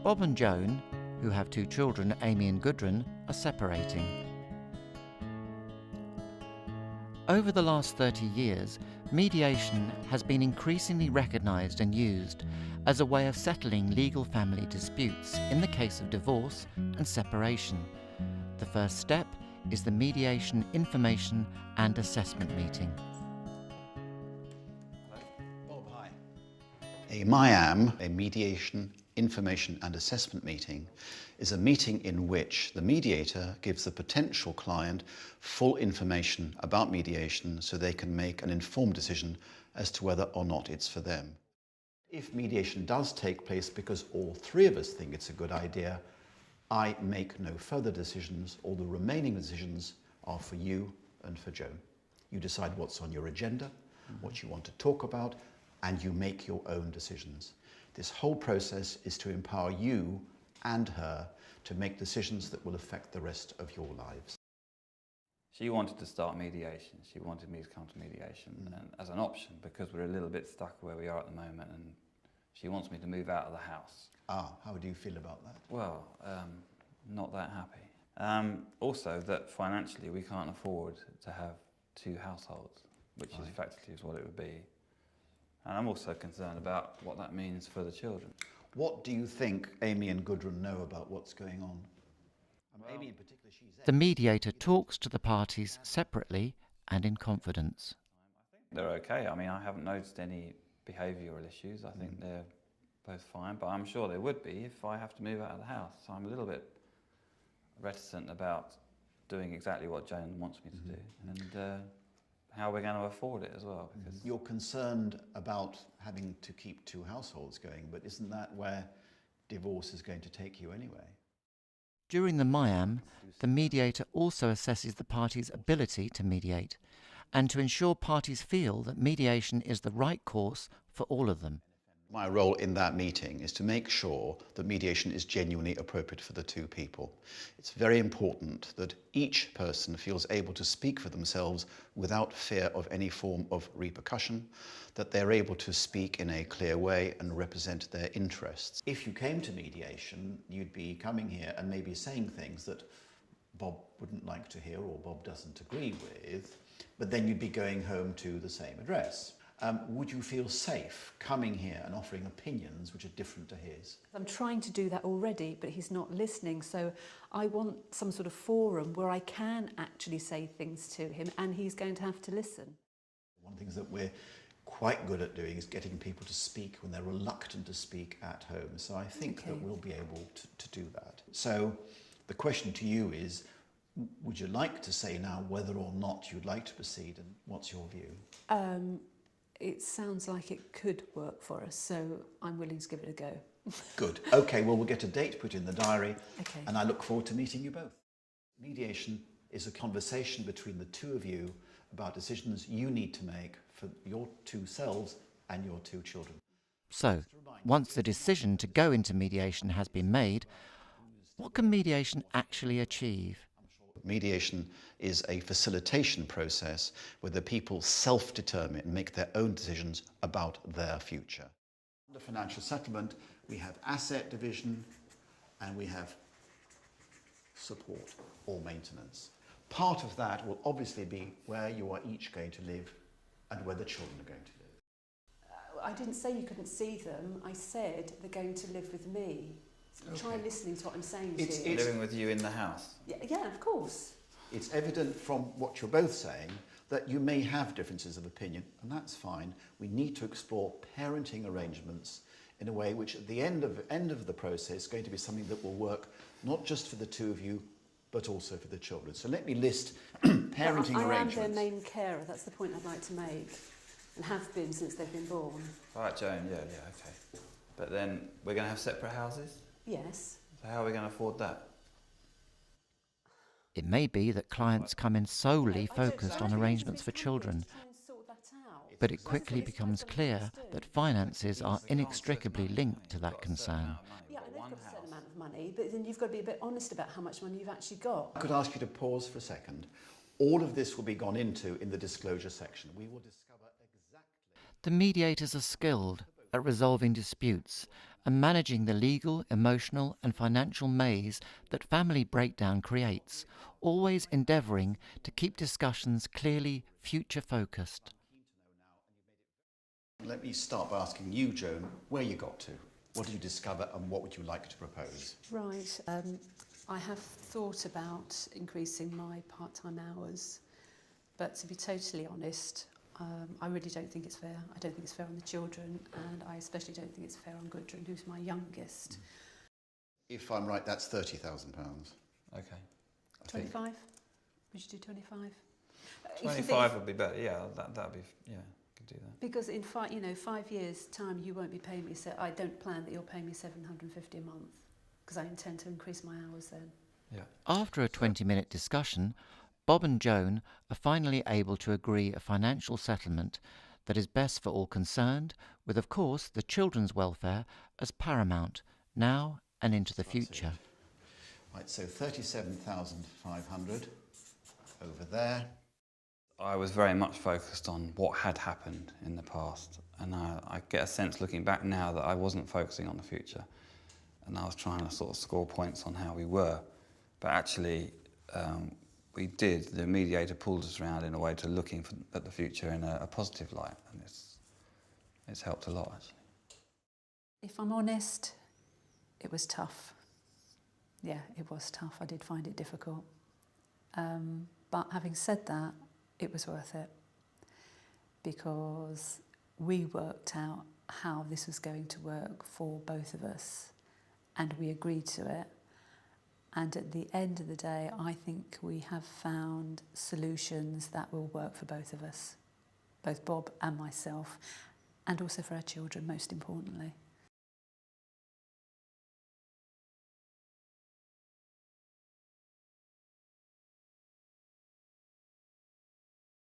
Bob and Joan, who have 2 children, Amy and Gudrun, are separating. Over the last 30 years, mediation has been increasingly recognised and used as a way of settling legal family disputes in the case of divorce and separation. The first step is the Mediation Information and Assessment Meeting. Bob, hi. A MIAM, a Mediation Information and Assessment Meeting, is a meeting in which the mediator gives the potential client full information about mediation so they can make an informed decision as to whether or not it's for them. If mediation does take place because all 3 of us think it's a good idea, I make no further decisions. All the remaining decisions are for you and for Joan. You decide what's on your agenda, what you want to talk about, and you make your own decisions. This whole process is to empower you and her to make decisions that will affect the rest of your lives. She wanted to start mediation. She wanted me to come to mediation and, as an option, because we're a little bit stuck where we are at the moment, and she wants me to move out of the house. How do you feel about that? Well, not that happy. Also, that financially we can't afford to have 2 households, which is effectively what it would be. And I'm also concerned about what that means for the children. What do you think Amy and Gudrun know about what's going on? Amy in particular, she's... The mediator talks to the parties separately and in confidence. They're okay. I mean, I haven't noticed any behavioural issues. I think they're both fine, but I'm sure they would be if I have to move out of the house. So I'm a little bit reticent about doing exactly what Joan wants me to do, and how we're going to afford it as well. Because you're concerned about having to keep 2 households going, but isn't that where divorce is going to take you anyway? During the MIAM, the mediator also assesses the parties' ability to mediate and to ensure parties feel that mediation is the right course for all of them. My role in that meeting is to make sure that mediation is genuinely appropriate for the 2 people. It's very important that each person feels able to speak for themselves without fear of any form of repercussion, that they're able to speak in a clear way and represent their interests. If you came to mediation, you'd be coming here and maybe saying things that Bob wouldn't like to hear or Bob doesn't agree with, but then you'd be going home to the same address. Would you feel safe coming here and offering opinions which are different to his? I'm trying to do that already, but he's not listening, so I want some sort of forum where I can actually say things to him and he's going to have to listen. One of the things that we're quite good at doing is getting people to speak when they're reluctant to speak at home, so I think that we'll be able to do that. So the question to you is, would you like to say now whether or not you'd like to proceed, and what's your view? It sounds like it could work for us, so I'm willing to give it a go. Good. Okay, well, we'll get a date put in the diary, and I look forward to meeting you both. Mediation is a conversation between the 2 of you about decisions you need to make for your 2 selves and your 2 children. So, once the decision to go into mediation has been made, what can mediation actually achieve? Mediation is a facilitation process where the people self-determine and make their own decisions about their future. Under financial settlement, we have asset division and we have support or maintenance. Part of that will obviously be where you are each going to live and where the children are going to live. I didn't say you couldn't see them, I said they're going to live with me. Try listening to what I'm saying to you. living with you in the house? Yeah, of course. It's evident from what you're both saying that you may have differences of opinion, and that's fine. We need to explore parenting arrangements in a way which at the end of the process is going to be something that will work not just for the 2 of you, but also for the children. So let me list parenting arrangements. I am their main carer, that's the point I'd like to make, and have been since they've been born. Right, Joan, yeah, okay. But then we're going to have separate houses? Yes. So how are we going to afford that? It may be that clients come in solely focused on arrangements for children, but it quickly becomes clear that finances are inextricably linked to that concern. Yeah, and they've got a certain amount of money, but then you've got to be a bit honest about how much money you've actually got. I could ask you to pause for a second. All of this will be gone into in the disclosure section. We will discover exactly... The mediators are skilled at resolving disputes and managing the legal, emotional and financial maze that family breakdown creates, always endeavouring to keep discussions clearly future-focused. Let me start by asking you, Joan, where you got to. What did you discover and what would you like to propose? Right. I have thought about increasing my part-time hours, but to be totally honest, I really don't think it's fair. I don't think it's fair on the children, and I especially don't think it's fair on Gudrun, who's my youngest. If I'm right, that's £30,000. Okay. 25? Would you do 25? 25 would be better. Yeah, that'd be, yeah, could do that. Because in 5 years' time, you won't be paying me. So I don't plan that you'll pay me £750 a month, because I intend to increase my hours then. Yeah. After a 20-minute discussion, Bob and Joan are finally able to agree a financial settlement that is best for all concerned, with, of course, the children's welfare as paramount, now and into the future. Right, so 37,500 over there. I was very much focused on what had happened in the past, and I get a sense looking back now that I wasn't focusing on the future, and I was trying to sort of score points on how we were, but actually we did. The mediator pulled us around in a way to looking at the future in a positive light, and it's helped a lot actually. If I'm honest, it was tough. Yeah, it was tough. I did find it difficult. But having said that, it was worth it, because we worked out how this was going to work for both of us, and we agreed to it. And at the end of the day, I think we have found solutions that will work for both of us, both Bob and myself, and also for our children, most importantly.